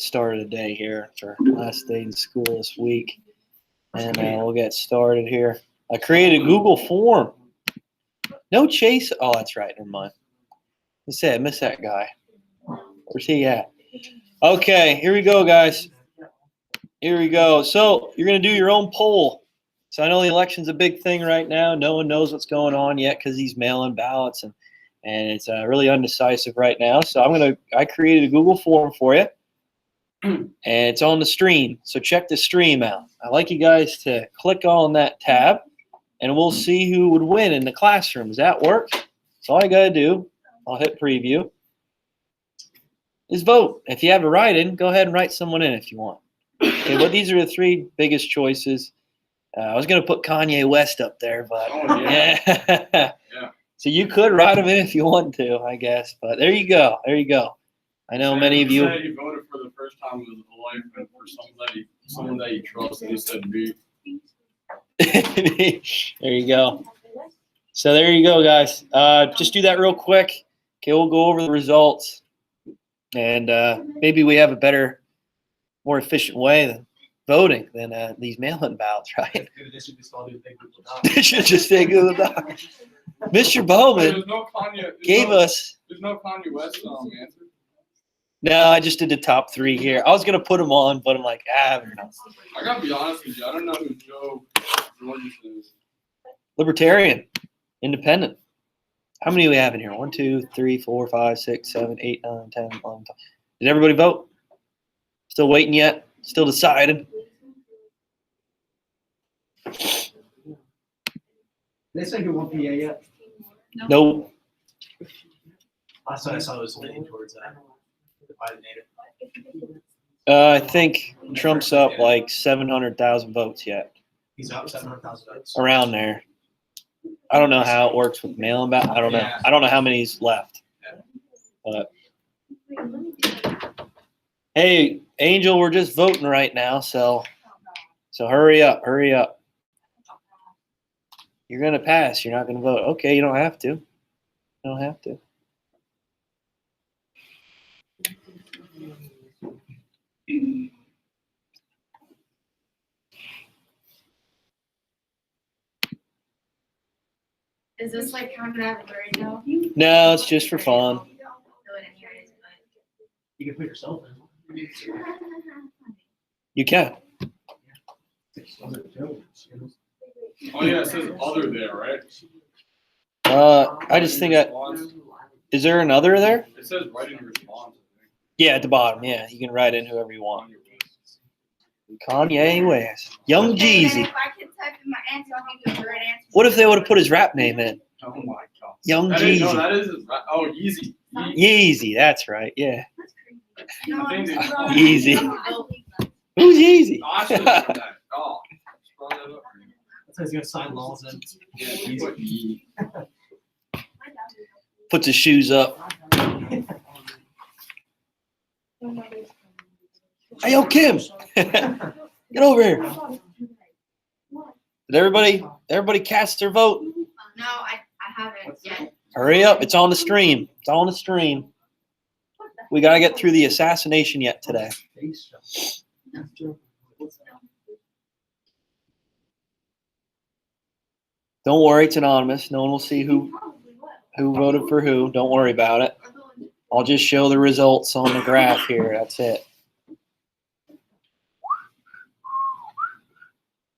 Start of the day here. It's our last day in school this week. And we'll get started here. I created a Google form. No Chase. Oh, that's right. Never mind. I missed that guy. Where's he at? Okay, here we go, guys. Here we go. So you're going to do your own poll. So I know the election's a big thing right now. No one knows what's going on yet because he's mail-in ballots, and it's really undecisive right now. So I created a Google form for you, and it's on the stream. So check the stream out. I'd like you guys to click on that tab, and we'll see who would win in the classroom. Does that work? That's all I got to do. I'll hit preview. Is vote. If you have a write-in, go ahead and write someone in if you want. Okay, but these are the three biggest choices. I was going to put Kanye West up there, but yeah. So you could write him in if you want to, I guess. But there you go. There you go. I know many of you. You voted for the first time in your life and for someone that you trust, and you said me. There you go. So there you go, guys. Just do that real quick. Okay, we'll go over the results. And maybe we have a better, more efficient way than voting than these mail-in ballots, right? They should just all do the Google Doc. They should just say Google Doc. Mr. Bowman gave us. There's no Kanye West answer. No, I just did the top three here. I was gonna put them on, but I'm like, I don't know. I gotta be honest with you. I don't know who Joe Jorgensen is. Libertarian, independent. How many do we have in here? 1, 2, 3, 4, 5, 6, 7, 8, 9, 10, 11, 12. Did everybody vote? Still waiting yet? Still deciding? They say who won PA yet? Nope. I saw it was leaning towards that. The Biden native. I think Trump's up like 700,000 votes yet. He's up 700,000 votes. Around there. I don't know how it works with mail-in ballot. I don't know. I don't know how many's left. But hey, Angel, we're just voting right now, so hurry up, hurry up. You're gonna pass. You're not gonna vote. Okay, you don't have to. You don't have to. Is this like counted as a radio? No, it's just for fun. You can put yourself in. You can. Oh yeah, it says other there, right? I just think is there another there? It says write in a response. Yeah, at the bottom. Yeah, you can write in whoever you want. Kanye West, Young Jeezy. If I can type in my answer, I'll give you the right answer. What if they would have put his rap name in? Oh my god. Young No, Jeezy. that is his Yeezy. Yeezy, that's right. Yeah. No, I think they- Yeezy. Who's Yeezy? Oh, I should have done that. Oh, scroll that up. That's how he's gonna sign laws in. Yeah, Yeezy. Puts his shoes up. Hey, yo, Kim. Get over here. Did everybody cast their vote? No, I haven't yet. Hurry up. It's on the stream. It's on the stream. We got to get through the assassination yet today. Don't worry. It's anonymous. No one will see who voted for who. Don't worry about it. I'll just show the results on the graph here. That's it.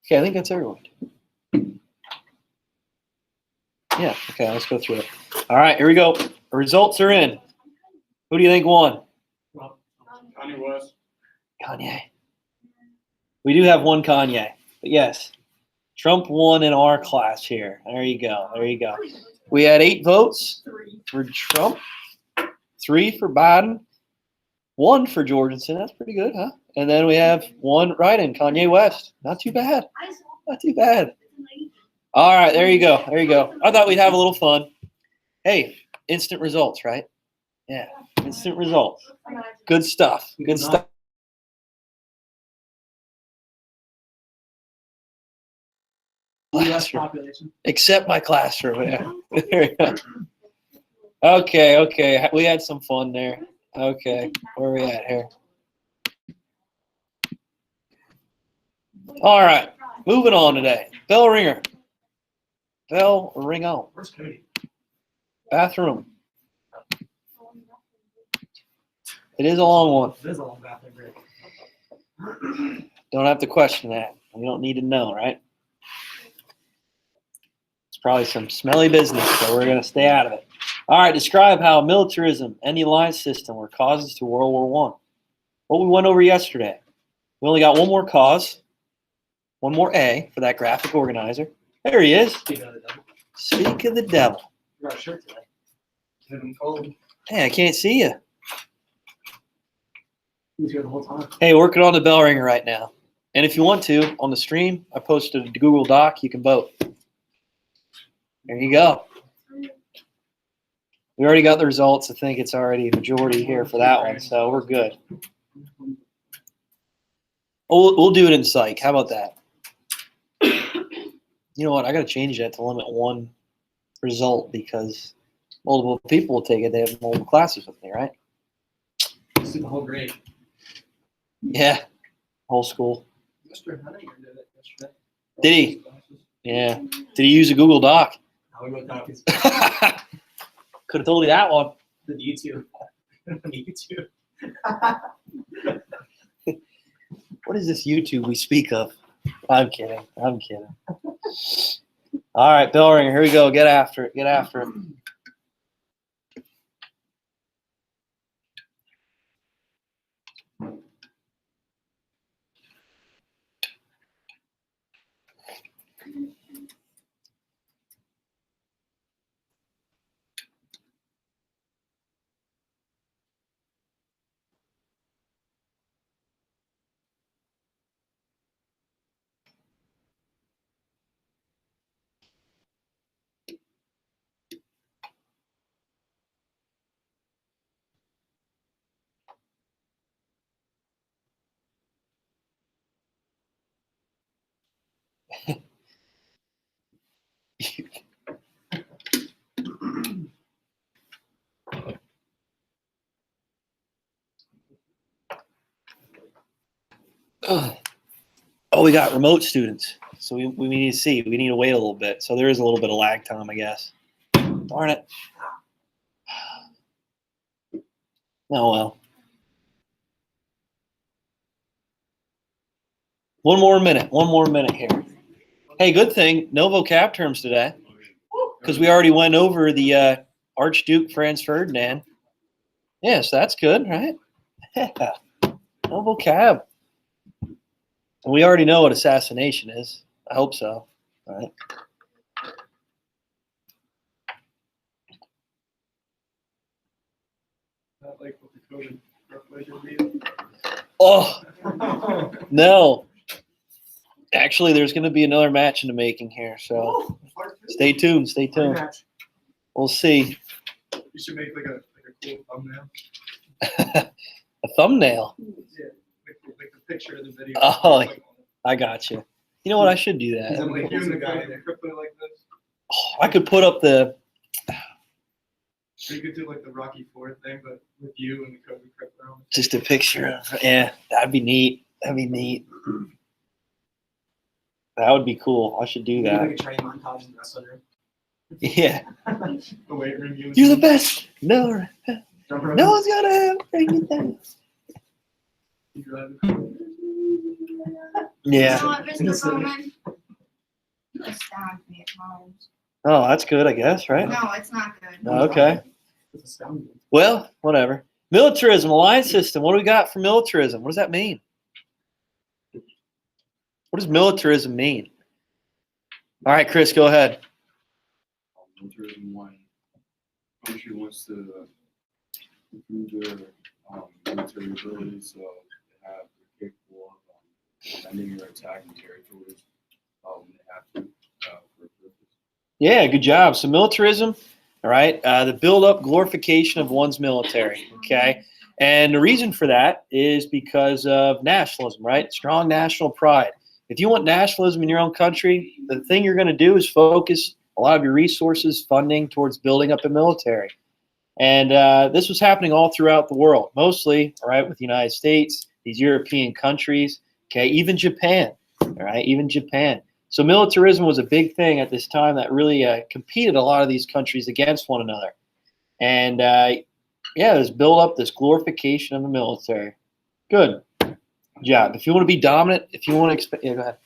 Okay, I think that's everyone. Yeah, okay, let's go through it. All right, here we go. The results are in. Who do you think won? Kanye West. Kanye. We do have one Kanye, but yes, Trump won in our class here. There you go. There you go. We had 8 votes for Trump, 3 for Biden, 1 for Jorgensen. That's pretty good, huh? And then we have 1 write-in, Kanye West. Not too bad. Not too bad. All right, there you go. There you go. I thought we'd have a little fun. Hey, instant results, right? Yeah, instant results. Good stuff. Good stuff. Population. Except my classroom. Yeah. There you go. Okay, okay. We had some fun there. Okay, where are we at here? All right, moving on today. Bell ringer. Bell ring on. Where's Cody? Bathroom. It is a long one. It is a long bathroom break. Don't have to question that. We don't need to know, right? It's probably some smelly business, so we're going to stay out of it. All right, describe how militarism and the alliance system were causes to World War I. What we went over yesterday. We only got one more cause, one more A for that graphic organizer. There he is. Speaking of the devil. Speak of the devil. You got a shirt today. Getting cold. Hey, I can't see you. He was here the whole time. Hey, working on the bell ringer right now. And if you want to, on the stream, I posted a Google Doc. You can vote. There you go. We already got the results. I think it's already a majority here for that one, so we're good. We'll do it in psych. How about that? You know what? I got to change that to limit one result because multiple people will take it. They have multiple classes with me, right? See the whole grade. Yeah, whole school. Mr. Hunter did it yesterday. Did he? Yeah. Did he use a Google Doc? Now we went down his Could have told you that one. the YouTube. YouTube. What is this YouTube we speak of? I'm kidding. I'm kidding. All right, bell ringer. Here we go. Get after it. Get after it. Oh, we got remote students. So we need to see. We need to wait a little bit. So there is a little bit of lag time, I guess. Darn it. Oh, well. One more minute here. Hey, good thing, no vocab terms today, because we already went over the Archduke Franz Ferdinand. Yes, that's good, right? Yeah. No vocab. And we already know what assassination is. I hope so. All right. Not like what the COVID rough reading. Oh, no. Actually, there's going to be another match in the making here, so stay tuned. Stay tuned. We'll see. You should make like a cool thumbnail. A thumbnail. Yeah, like the picture of the video. Oh, Like, I got you. You know what? I should do that. like you and the guy in the crypto like this. Oh, I could put up the. Or you could do like the Rocky IV thing, but with you and the COVID crypto. Just a picture of. Yeah, that'd be neat. That'd be neat. That would be cool. I should do Like that. a training montage in the wrestling room. Yeah. The weight room. You and You're the me. best. No, Jump rope. no one's gonna bring you down. You drive. Yeah. You know what, Mr. Bowman? You astound me at times. Oh, that's good, I guess, right? No, it's not good. Oh, okay. It's astounding. Well, whatever. Militarism, alliance system. What do we got for militarism? What does that mean? What does militarism mean? All right, Chris, go ahead. Militarism when country wants to improve their military abilities, so they have they're capable of defending or attacking territories when they have to for a purpose. Yeah, good job. So militarism, all right, the build-up glorification of one's military, okay? And the reason for that is because of nationalism, right? Strong national pride. If you want nationalism in your own country, the thing you're going to do is focus a lot of your resources, funding towards building up a military. And this was happening all throughout the world, mostly, all right, with the United States, these European countries, okay, even Japan, all All right, even Japan. So militarism was a big thing at this time that really competed a lot of these countries against one another. And yeah, this build up this glorification of the military. Good job. If you want to be dominant, if you want to expand, yeah, go ahead.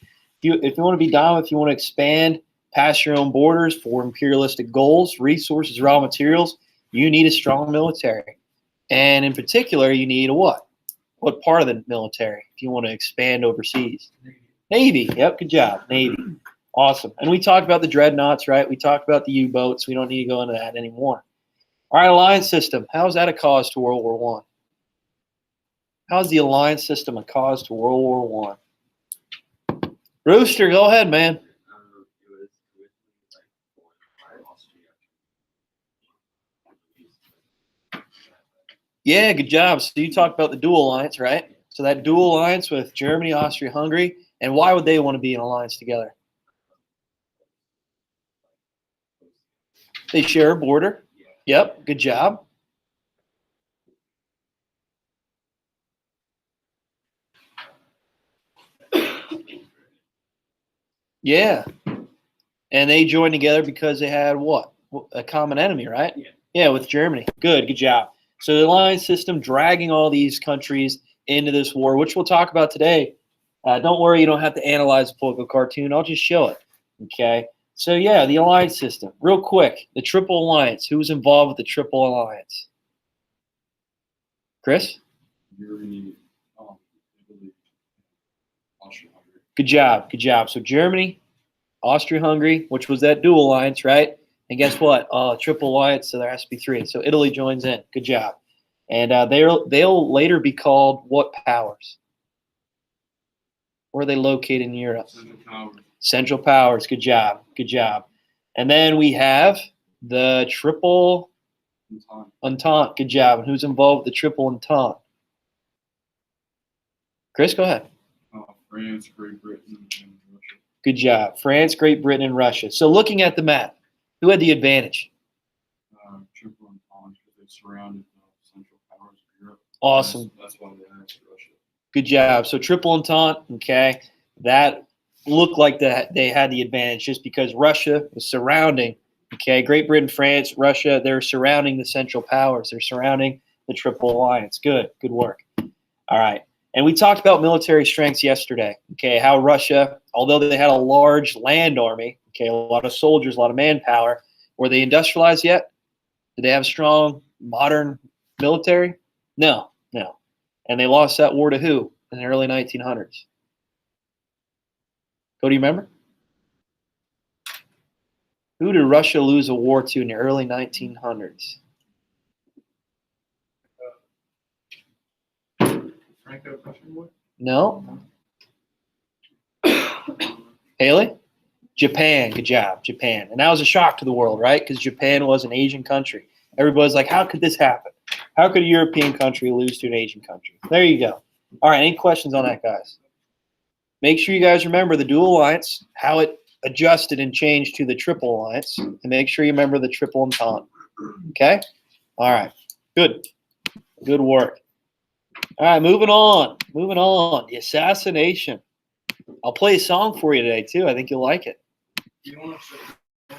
If you want to be dominant, if you want to expand past your own borders for imperialistic goals, resources, raw materials, you need a strong military. And in particular, you need a what? What part of the military if you want to expand overseas? Navy. Yep, good job. Navy. Awesome. And we talked about the dreadnoughts, right? We talked about the U-boats. We don't need to go into that anymore. All right, alliance system. How is that a cause to World War One? How is the alliance system a cause to World War One? Rooster, go ahead, man. Yeah, good job. So you talked about the dual alliance, right? So that dual alliance with Germany, Austria, Hungary, and why would they want to be in alliance together? They share a border. Yep, good job. Yeah. And they joined together because they had what? A common enemy, right? Yeah, with Germany. Good job. So the alliance system dragging all these countries into this war, which we'll talk about today. Don't worry, you don't have to analyze a political cartoon. I'll just show it. Okay. So yeah, the alliance system. Real quick, the Triple Alliance. Who was involved with the Triple Alliance? Chris? Germany, Italy, Austria-Hungary. Good job. Good job. So Germany, Austria-Hungary, which was that dual alliance, right? And guess what? Triple alliance, so there has to be three. So Italy joins in. Good job. And they'll later be called what powers? Where are they located in Europe? Central Powers. Central Powers. Good job. Good job. And then we have the Triple Entente. Good job. And who's involved with the Triple Entente? Chris, go ahead. France, Great Britain, and Russia. Good job. France, Great Britain, and Russia. So looking at the map, who had the advantage? Triple Entente, because they surrounded the Central Powers of Europe. Awesome. That's why they annexed Russia. Good job. So Triple Entente, okay, that looked like that they had the advantage just because Russia was surrounding, okay, Great Britain, France, Russia, they're surrounding the Central Powers. They're surrounding the Triple Alliance. Good work. All right. And we talked about military strengths yesterday, okay, how Russia, although they had a large land army, okay, a lot of soldiers, a lot of manpower, were they industrialized yet? Did they have a strong, modern military? No. And they lost that war to who in the early 1900s? Go, do you remember? Who did Russia lose a war to in the early 1900s? Franco-Prussian War? No. Haley? Japan. Good job. Japan. And that was a shock to the world, right? Because Japan was an Asian country. Everybody's like, how could this happen? How could a European country lose to an Asian country? There you go. All right. Any questions on that, guys? Make sure you guys remember the dual alliance, how it adjusted and changed to the triple alliance, and make sure you remember the triple entente. Okay? All right. Good work. All right, moving on. The assassination. I'll play a song for you today, too. I think you'll like it. Do you want to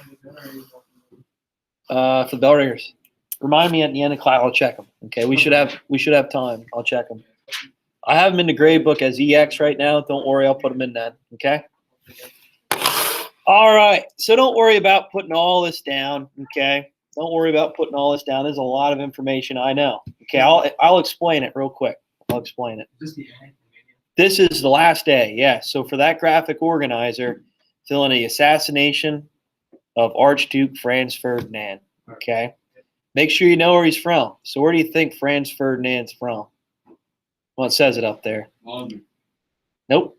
For the bell ringers. Remind me at the end of class. I'll check them. Okay, we should have time. I'll check them. I have them in the grade book as EX right now. Don't worry, I'll put them in that. Okay. All right. So don't worry about putting all this down. Okay. Don't worry about putting all this down. There's a lot of information. I know. Okay. I'll explain it real quick. I'll explain it. This is the last day. Yes. So for that graphic organizer, fill in the assassination of Archduke Franz Ferdinand. Okay. Make sure you know where he's from. So where do you think Franz Ferdinand's from? Well, it says it up there. London. Nope.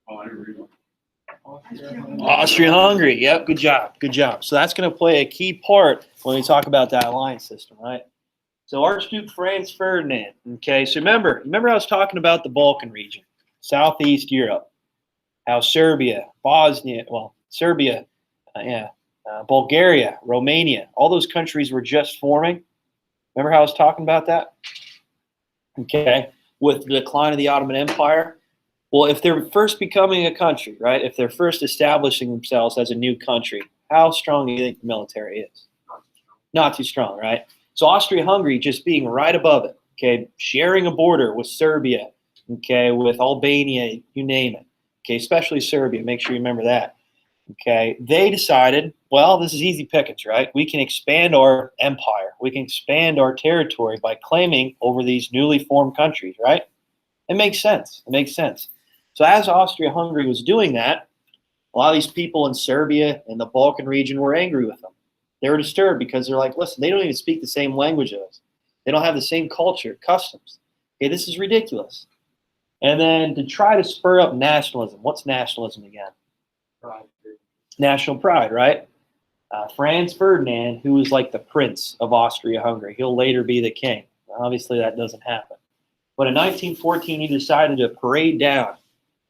Oh, I didn't read it. Austria-Hungary. Yep. Good job. So that's going to play a key part when we talk about that alliance system, right? So Archduke Franz Ferdinand. Okay. So remember I was talking about the Balkan region, Southeast Europe, how Serbia, Bulgaria, Romania, all those countries were just forming. Remember how I was talking about that? Okay. With the decline of the Ottoman Empire, Well, if they're first becoming a country, right? If they're first establishing themselves as a new country, how strong do you think the military is? Not too strong, right? So Austria-Hungary just being right above it, okay, sharing a border with Serbia, okay, with Albania, you name it, okay, especially Serbia. Make sure you remember that, okay. They decided, well, this is easy pickings, right? We can expand our empire. We can expand our territory by claiming over these newly formed countries, right? It makes sense. It makes sense. So as Austria-Hungary was doing that, a lot of these people in Serbia and the Balkan region were angry with them. They were disturbed because they're like, listen, they don't even speak the same language as us. They don't have the same culture, customs. Okay, this is ridiculous. And then to try to spur up nationalism. What's nationalism again? Pride. National pride, right? Franz Ferdinand, who was like the prince of Austria-Hungary, he'll later be the king. Obviously, that doesn't happen. But in 1914, he decided to parade down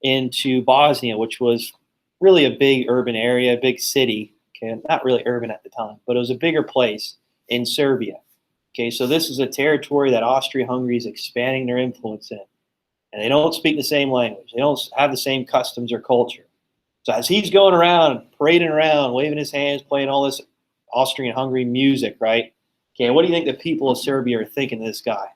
into Bosnia, which was really a big urban area, a big city. Okay, not really urban at the time, but it was a bigger place in Serbia. Okay, so this is a territory that Austria-Hungary is expanding their influence in. And they don't speak the same language. They don't have the same customs or culture. So as he's going around, parading around, waving his hands, playing all this Austrian-Hungary music, right? Okay, what do you think the people of Serbia are thinking of this guy?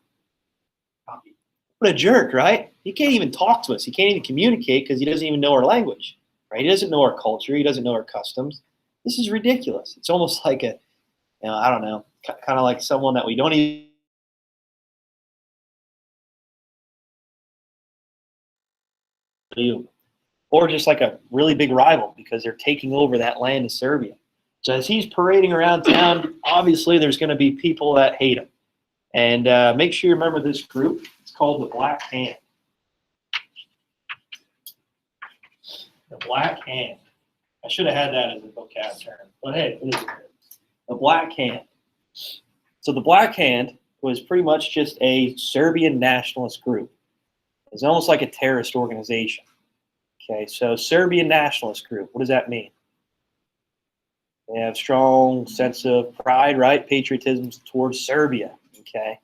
Copy. What a jerk, right? He can't even talk to us. He can't even communicate because he doesn't even know our language, right? He doesn't know our culture. He doesn't know our customs. This is ridiculous. It's almost like a, I don't know, kind of like someone that we don't even do, or just like a really big rival because they're taking over that land of Serbia. So as he's parading around town, obviously there's going to be people that hate him. And make sure you remember this group. It's called the Black Hand. The Black Hand. I should have had that as a vocab term, but hey, it is the Black Hand. So the Black Hand was pretty much just a Serbian nationalist group. It's almost like a terrorist organization. Okay, so Serbian nationalist group, what does that mean? They have strong sense of pride, right? Patriotism towards Serbia. Okay,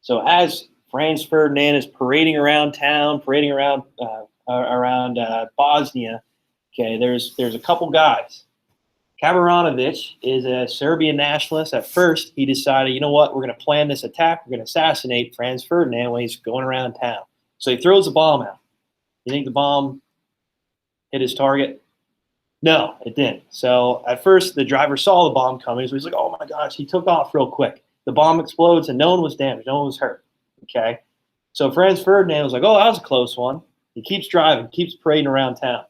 so as Franz Ferdinand is parading around town, parading around Bosnia, okay, there's a couple guys. Kamaranovic is a Serbian nationalist. At first, he decided, you know what, we're going to plan this attack. We're going to assassinate Franz Ferdinand when he's going around town. So he throws a bomb out. You think the bomb hit his target? No, it didn't. So at first, the driver saw the bomb coming. So he's like, oh my gosh, he took off real quick. The bomb explodes and no one was damaged. No one was hurt. Okay. So Franz Ferdinand was like, oh, that was a close one. He keeps driving, keeps parading around town.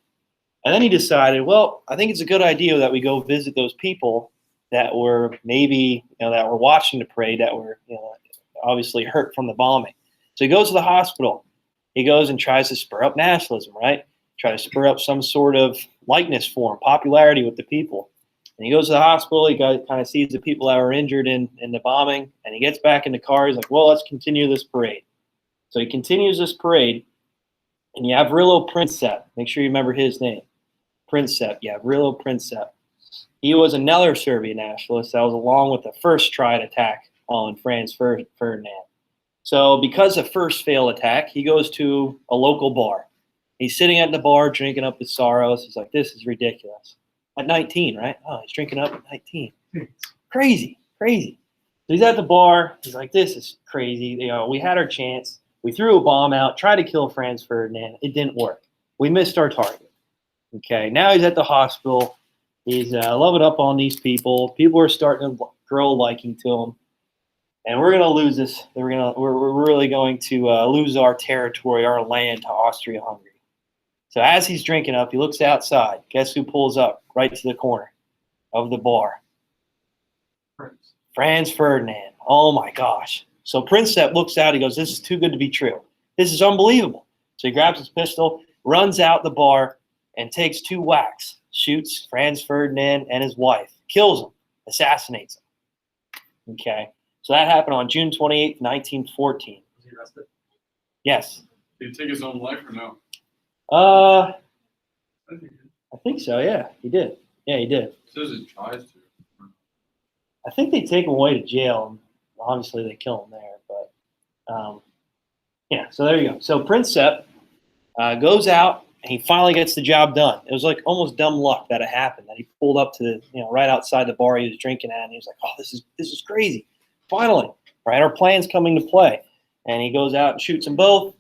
And then he decided, well, I think it's a good idea that we go visit those people that were maybe, that were watching the parade, that were, obviously hurt from the bombing. So he goes to the hospital. He goes and tries to spur up nationalism, right? Try to spur up some sort of likeness for him, popularity with the people. And he goes to the hospital. He kind of sees the people that were injured in the bombing, and he gets back in the car. He's like, well, let's continue this parade. So he continues this parade, and you have Rilo Princip. Make sure you remember his name. Princip, yeah, Rilo Princip. He was another Serbian nationalist that was along with the first tried attack on Franz Ferdinand. So because the first failed attack, he goes to a local bar. He's sitting at the bar drinking up his sorrows. He's like, this is ridiculous. At 19, right? Oh, he's drinking up at 19. Crazy, crazy. So he's at the bar. He's like, this is crazy. We had our chance. We threw a bomb out, tried to kill Franz Ferdinand. It didn't work. We missed our target. Okay, now he's at the hospital. He's loving up on these people. People are starting to grow a liking to him. And we're going to lose this. We're really going to lose our territory, our land to Austria-Hungary. So as he's drinking up, he looks outside. Guess who pulls up right to the corner of the bar? Franz Ferdinand. Oh my gosh. So Princip looks out. He goes, this is too good to be true. This is unbelievable. So he grabs his pistol, runs out the bar, and takes 2 whacks. Shoots Franz Ferdinand and his wife. Kills him. Assassinates him. Okay. So that happened on June 28th, 1914. Was he arrested? Yes. Did he take his own life or no? I think so, yeah. He did. Yeah, he did. It says he tries to. I think they take him away to jail. And obviously, they kill him there. But, yeah, so there you go. So Princip, goes out and he finally gets the job done. It was like almost dumb luck that it happened, that he pulled up to the, right outside the bar he was drinking at, and he was like, oh, this is crazy. Finally, right? Our plan's coming to play. And he goes out and shoots them both.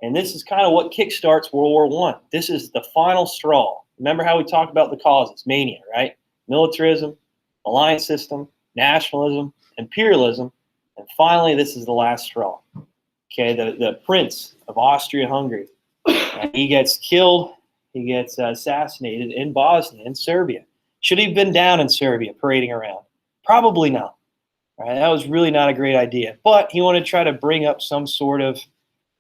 And this is kind of what kickstarts World War I. This is the final straw. Remember how we talked about the causes? Mania, right? Militarism, alliance system, nationalism, imperialism, and finally, this is the last straw. Okay, the Prince of Austria-Hungary, he gets killed, he gets assassinated in Bosnia, in Serbia. Should he have been down in Serbia parading around? Probably not. Right? That was really not a great idea. But he wanted to try to bring up some sort of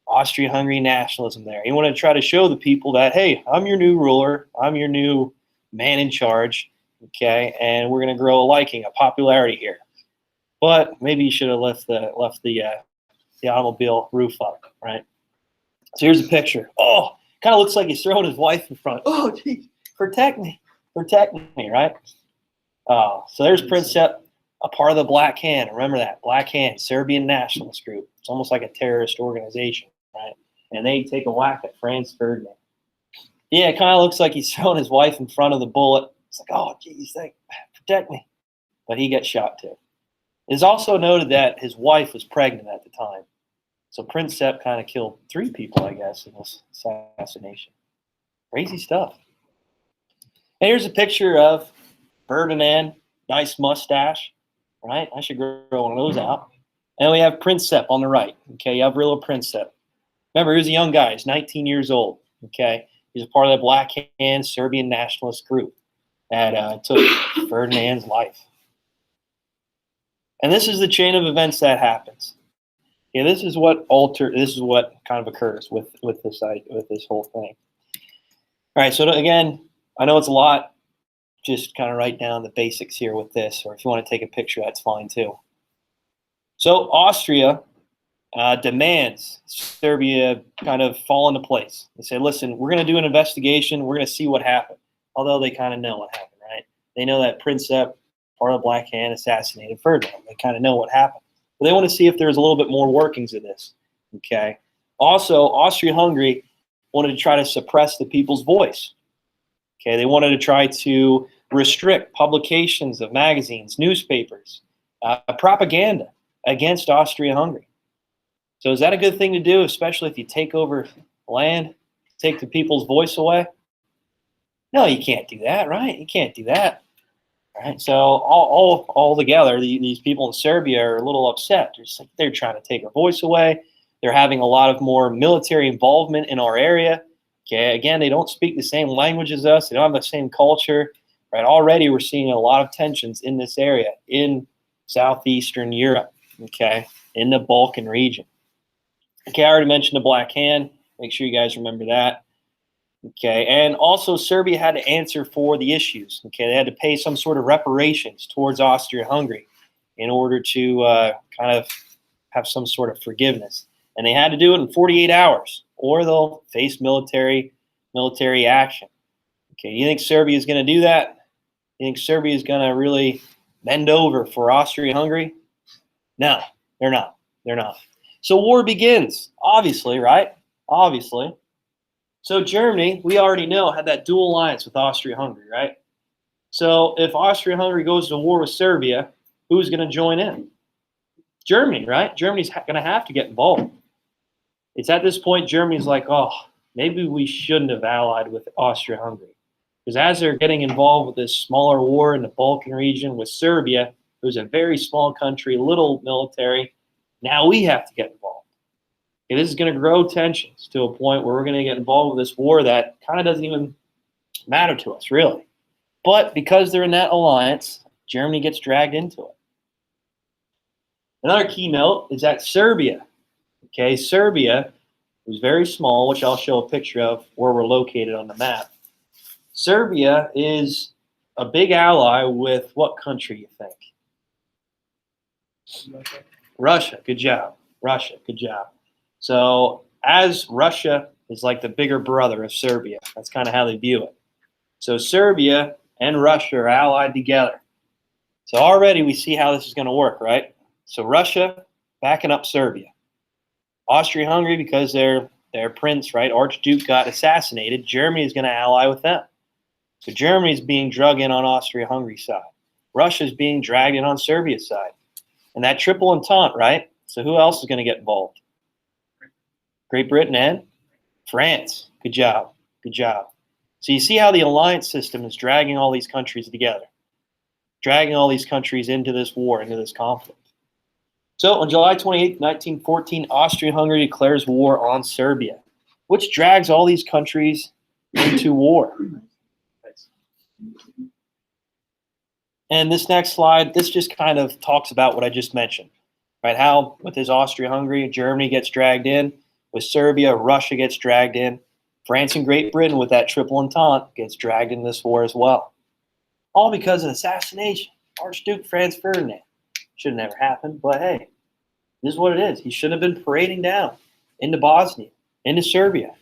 Austria-Hungary nationalism there. He wanted to try to show the people that, hey, I'm your new ruler, I'm your new man in charge, okay, and we're going to grow a liking, a popularity here. But maybe you should have left the automobile roof up, right? So here's a picture. Oh, kind of looks like he's throwing his wife in front. Oh, geez, protect me, right? Oh, so there's Prince Sepp, a part of the Black Hand. Remember that, Black Hand, Serbian nationalist group. It's almost like a terrorist organization, right? And they take a whack at Franz Ferdinand. Yeah, it kind of looks like he's throwing his wife in front of the bullet. It's like, oh, geez, protect me. But he gets shot too. It's also noted that his wife was pregnant at the time. So Prince Sepp kind of killed 3 people, I guess, in this assassination. Crazy stuff. And here's a picture of Ferdinand, nice mustache, right? I should grow one of those out. And we have Prince Sepp on the right. Okay, you have real Prince Sepp. Remember, he was a young guy. He's 19 years old. Okay, he's a part of the Black Hand Serbian nationalist group that took Ferdinand's life. And this is the chain of events that happens. Yeah, this is what kind of occurs with this whole thing. All right, so again, I know it's a lot. Just kind of write down the basics here with this, or if you want to take a picture, that's fine too. So Austria demands Serbia kind of fall into place. They say, listen, we're going to do an investigation. We're going to see what happened. Although they kind of know what happened, right? They know that Prince Sepp, part of the Black Hand, assassinated Ferdinand. They kind of know what happened. But they want to see if there's a little bit more workings of this, okay? Also, Austria-Hungary wanted to try to suppress the people's voice, okay? They wanted to try to restrict publications of magazines, newspapers, propaganda against Austria-Hungary. So is that a good thing to do, especially if you take over land, take the people's voice away? No, you can't do that, right? You can't do that. Right? So all together, these people in Serbia are a little upset. They're trying to take our voice away. They're having a lot of more military involvement in our area. Okay, again, they don't speak the same language as us. They don't have the same culture. Right? Already, we're seeing a lot of tensions in this area in southeastern Europe. Okay, in the Balkan region. Okay, I already mentioned the Black Hand. Make sure you guys remember that. Okay, and also Serbia had to answer for the issues. Okay, they had to pay some sort of reparations towards Austria-Hungary in order to kind of have some sort of forgiveness. And they had to do it in 48 hours, or they'll face military action. Okay, you think Serbia is going to do that? You think Serbia is going to really bend over for Austria-Hungary? No, they're not. They're not. So war begins, obviously, right? Obviously. So Germany, we already know, had that dual alliance with Austria-Hungary, right? So if Austria-Hungary goes to war with Serbia, who's going to join in? Germany, right? Germany's going to have to get involved. It's at this point Germany's like, oh, maybe we shouldn't have allied with Austria-Hungary. Because as they're getting involved with this smaller war in the Balkan region with Serbia, who's a very small country, little military, now we have to get involved. Okay, this is going to grow tensions to a point where we're going to get involved with this war that kind of doesn't even matter to us, really. But because they're in that alliance, Germany gets dragged into it. Another key note is that Serbia, okay, Serbia was very small, which I'll show a picture of where we're located on the map. Serbia is a big ally with what country, you think? Russia, good job. Russia, good job. So as Russia is like the bigger brother of Serbia, that's kind of how they view it. So Serbia and Russia are allied together. So already we see how this is going to work, right? So Russia backing up Serbia. Austria-Hungary, because they're their prince, right, Archduke, got assassinated, Germany is going to ally with them. So Germany is being drug in on Austria-Hungary's side. Russia is being dragged in on Serbia's side. And that triple entente, right? So who else is going to get involved? Great Britain and France. Good job. Good job. So you see how the alliance system is dragging all these countries together, dragging all these countries into this war, into this conflict. So on July 28, 1914, Austria-Hungary declares war on Serbia, which drags all these countries into war. And this next slide, this just kind of talks about what I just mentioned, right? How with this Austria-Hungary, Germany gets dragged in. With Serbia, Russia gets dragged in. France and Great Britain with that triple entente gets dragged in this war as well. All because of assassination. Archduke Franz Ferdinand. Should have never happened, but hey, this is what it is. He shouldn't have been parading down into Bosnia, into Serbia.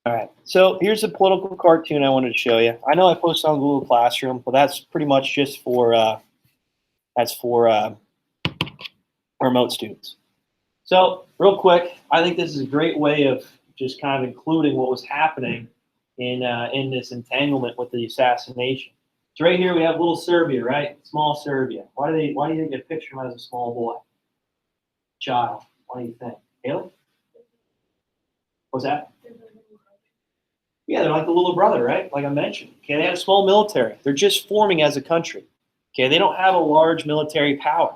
All right, so here's a political cartoon I wanted to show you. I know I posted on Google Classroom, but that's pretty much just for remote students. So real quick, I think this is a great way of just kind of including what was happening in this entanglement with the assassination. So right here we have little Serbia, right? Small Serbia. Why do you think they picture him as a small boy? Child. What do you think? Haley? What's that? Yeah, they're like the little brother, right? Like I mentioned. Okay, they have a small military. They're just forming as a country. Okay, they don't have a large military power.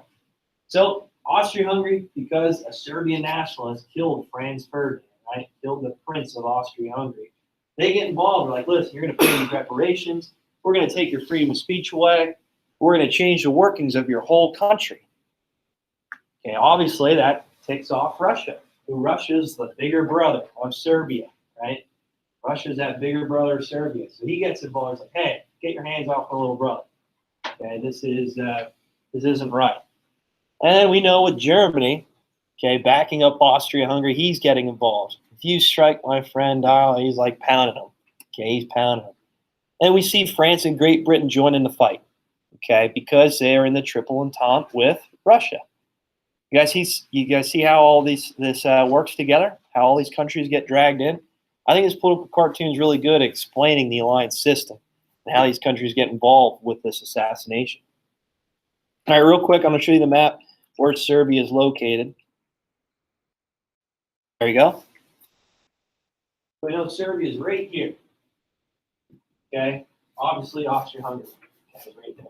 So Austria-Hungary, because a Serbian nationalist killed Franz Ferdinand, right? Killed the Prince of Austria-Hungary. They get involved. They're like, listen, you're going to pay these reparations. We're going to take your freedom of speech away. We're going to change the workings of your whole country. Okay, obviously that ticks off Russia. Russia's the bigger brother of Serbia, right? Russia's that bigger brother of Serbia. So he gets involved. He's like, hey, get your hands off my little brother. Okay, this isn't right. And then we know with Germany, okay, backing up Austria-Hungary, he's getting involved. If you strike my friend, he's like pounding him. Okay, he's pounding him. And we see France and Great Britain join in the fight, okay, because they are in the triple entente with Russia. You guys see how all this works together? How all these countries get dragged in? I think this political cartoon is really good at explaining the alliance system and how these countries get involved with this assassination. All right, real quick, I'm going to show you the map where Serbia is located. There you go. So we know Serbia is right here. Okay, obviously Austria-Hungary. Okay, right there.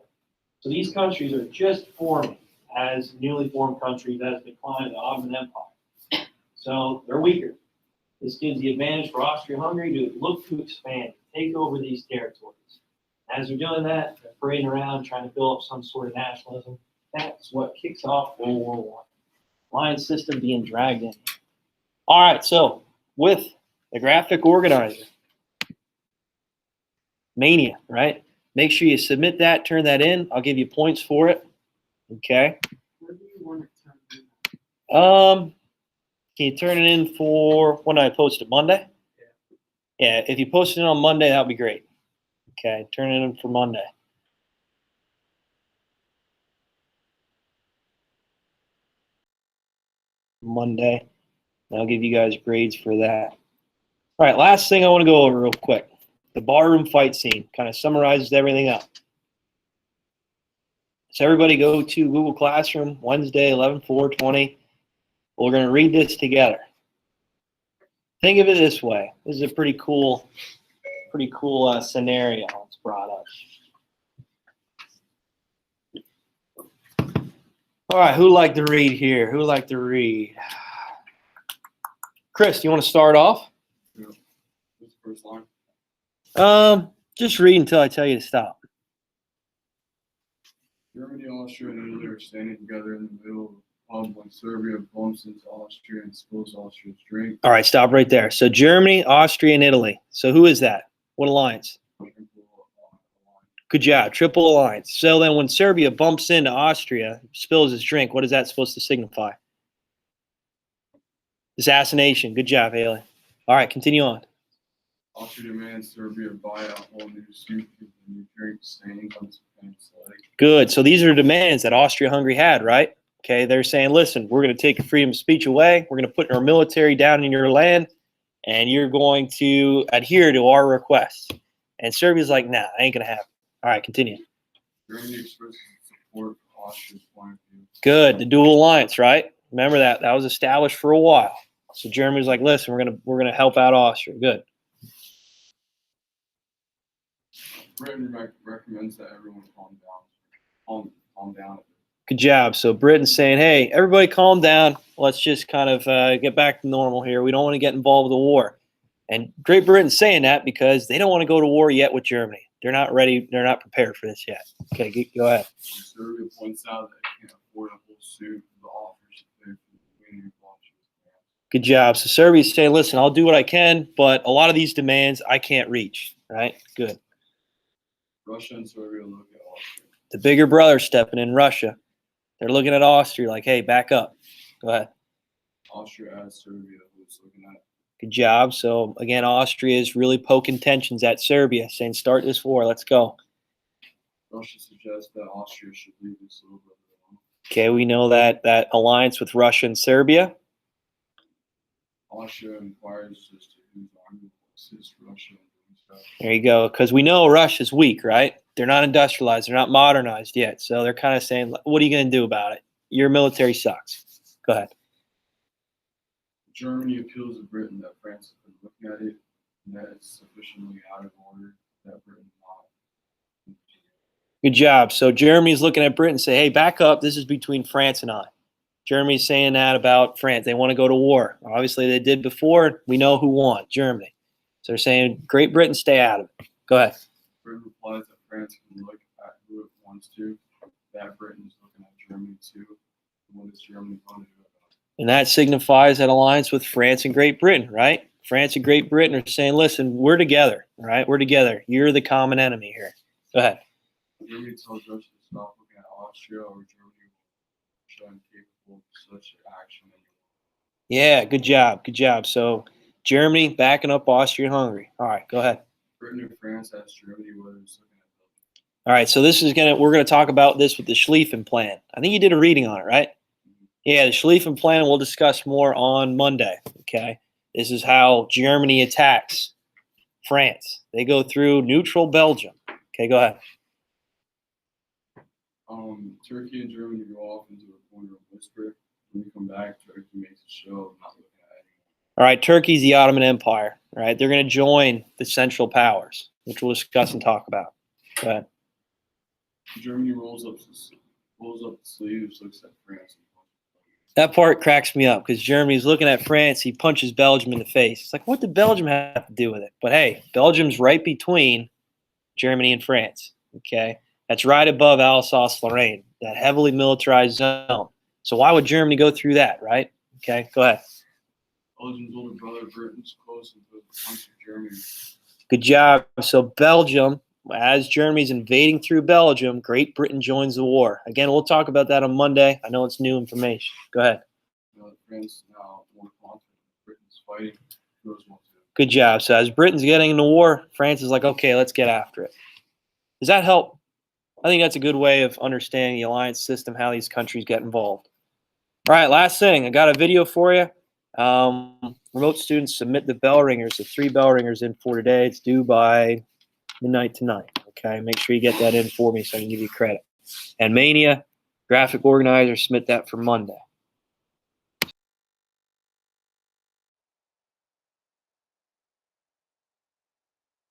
So these countries are just forming as newly formed countries as decline of the Ottoman Empire. So they're weaker. This gives the advantage for Austria-Hungary to look to expand, take over these territories. As they're doing that, they're parading around, trying to build up some sort of nationalism. That's what kicks off World War I. Alliance system being dragged in. All right, so with the graphic organizer, Mania, right? Make sure you submit that, turn that in. I'll give you points for it. Okay. Where do you want it to be? Can you turn it in for when I post it? Monday? Yeah, if you post it on Monday, that would be great. Okay, turn it in for Monday. Monday. I'll give you guys grades for that. All right, last thing I want to go over real quick. The barroom fight scene kind of summarizes everything up. So everybody go to Google Classroom, Wednesday, 11/4/20. We're going to read this together. Think of it this way. This is a pretty cool scenario it's brought up. All right, who'd like to read here? Who'd like to read? Chris, you want to start off? Yeah. What's the first line? Just read until I tell you to stop. Germany, Austria, and Italy are standing together in the middle of the pub when Serbia bumps into Austria and spills Austria's drink. All right, stop right there. So Germany, Austria, and Italy. So who is that? What alliance? Good job, triple alliance. So then when Serbia bumps into Austria, spills his drink, what is that supposed to signify? Assassination. Good job, Haley. All right, continue on. Austria demands Serbia buy out all new suit because the new drink stains on its pants leg. Good. So these are demands that Austria-Hungary had, right? Okay, they're saying, listen, we're going to take your freedom of speech away. We're going to put our military down in your land, and you're going to adhere to our requests. And Serbia's like, nah, I ain't going to have it. All right, continue. Germany expresses support for Austria's point of view. Good, the dual alliance, right? Remember that was established for a while. So Germany's like, listen, we're gonna help out Austria. Good. Britain recommends that everyone calm down. Calm down. Good job. So Britain's saying, hey, everybody calm down. Let's just kind of get back to normal here. We don't want to get involved with a war. And Great Britain's saying that because they don't want to go to war yet with Germany. They're not ready. They're not prepared for this yet. Okay, go ahead. Serbia points out that it can't afford a whole suit of the offers to pay for the Queen and Good job. So Serbia's saying, listen, I'll do what I can, but a lot of these demands I can't reach. Right? Good. Russia and Serbia look at Austria. The bigger brother stepping in, Russia. They're looking at Austria like, hey, back up. Go ahead. Austria as Serbia, who's looking at. Good job. So again, Austria is really poking tensions at Serbia, saying, start this war. Let's go. Russia suggests that Austria should leave this little brother alone. Okay, we know that alliance with Russia and Serbia. Austria inquires as to whose army will assist Russia in doing stuff. There you go. Because we know Russia's weak, right? They're not industrialized. They're not modernized yet. So they're kind of saying, what are you going to do about it? Your military sucks. Go ahead. Germany appeals to Britain that France has been looking at it and that it's sufficiently out of order that Britain not. Good job. So Germany's looking at Britain and say, hey, back up. This is between France and I. Germany's saying that about France. They want to go to war. Obviously, they did before. We know who won, Germany. So they're saying, Great Britain, stay out of it. Go ahead. Britain replies that France can look at who it wants to, that Britain is looking at Germany too. What is Germany going to do about it? And that signifies that alliance with France and Great Britain, right? France and Great Britain are saying, listen, we're together, right? We're together. You're the common enemy here. Go ahead. Germany tells Russia to stop looking at Austria or Germany will show incapable of such action anymore. Yeah, good job. Good job. So Germany backing up Austria and Hungary. All right, go ahead. Britain and France asked Germany whether it's looking at Belgium. All right, so we're gonna talk about this with the Schlieffen Plan. I think you did a reading on it, right? Yeah, the Schlieffen Plan we'll discuss more on Monday. Okay. This is how Germany attacks France. They go through neutral Belgium. Okay, go ahead. Turkey and Germany go off into a corner of whisper. When we come back, Turkey makes a show of not looking at anyone. All right, Turkey's the Ottoman Empire. All right, they're going to join the Central Powers, which we'll discuss and talk about. Go ahead. Germany rolls up the sleeves, looks at France. That part cracks me up because Germany's looking at France. He punches Belgium in the face. It's like, what did Belgium have to do with it? But hey, Belgium's right between Germany and France. Okay, that's right above Alsace-Lorraine, that heavily militarized zone. So why would Germany go through that, right? Okay, go ahead. Belgium's older brother, Britain's close and goes to punch Germany. Good job. So Belgium, as Germany's invading through Belgium, Great Britain joins the war. Again, we'll talk about that on Monday. I know it's new information. Go ahead. France now more confident. Britain's fighting. Goes one two. Good job. So as Britain's getting into war, France is like, okay, let's get after it. Does that help? I think that's a good way of understanding the alliance system, how these countries get involved. All right, last thing. I got a video for you. Remote students submit the bell ringers, the 3 bell ringers in for today. It's due by midnight tonight. Okay, make sure you get that in for me so I can give you credit. And Mania, graphic organizer, submit that for Monday.